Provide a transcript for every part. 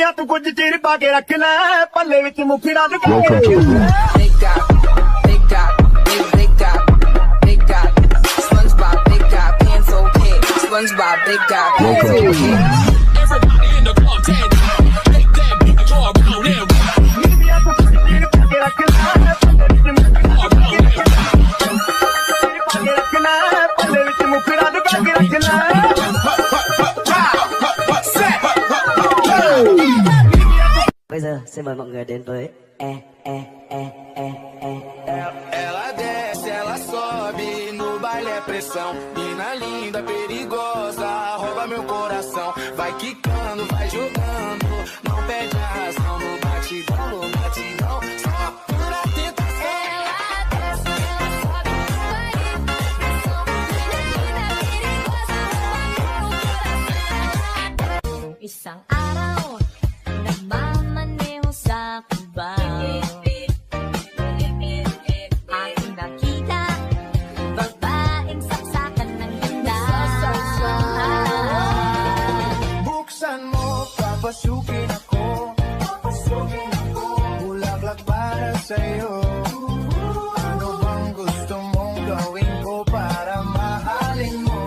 ਬੀਬੀਆਂ ਤੂੰ ਕੁਝ ਚਿਰ ਪਾ ਕੇ ਰੱਖ ਲੈ ਪੱਲੇ ਵਿੱਚ ਮੁਖੜਾ ਲਗਾ ਕੇ ਰੱਖ ਲੈ SpongeBob, big guy, pants okay. Everybody in the club, take that beat, go around and ਬੀਬੀਆਂ ਤੂੰ ਕੁਝ ਚਿਰ ਪਾ ਕੇ ਰੱਖ ਲੈ ਪੱਲੇ ਵਿੱਚ ਮੁਖੜਾ ਲਗਾ ਕੇ ਰੱਖ ਲੈ Bây giờ xin mời mọi người đến với Ela desce, ela sobe, no baile é pressão. Mina linda, perigosa, rouba meu coração. Vai quicando, vai jogando, não perde a razão. No batidão, só pura tentação. Ela desce, ela sobe, vai pressão. Mina linda, perigosa, rouba meu coração. Isang araw, nagmamaneho sa kubang. Aking nakita, babaeng saksakan ng ganda. Buksan mo, papasukin ako. Bulaklak para sa'yo. Ano bang gusto mong gawin ko para mahalin mo?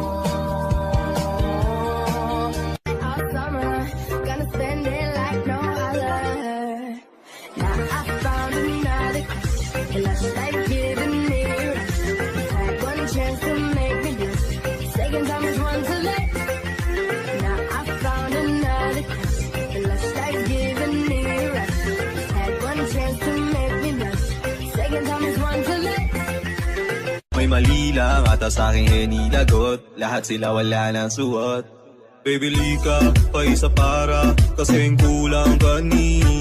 All summer, gonna spend it like no other. Now I found another crush, and I like giving it. Had one chance to make me do. Second time is one too late. Now I found another crush, and I like giving it. Had one chance to make me blush. Second time is one too late. May mali lang ata sa'king hinilagot. Lahat sila wala nang suot. Baby lika, pa isa para kasing kulang kanina.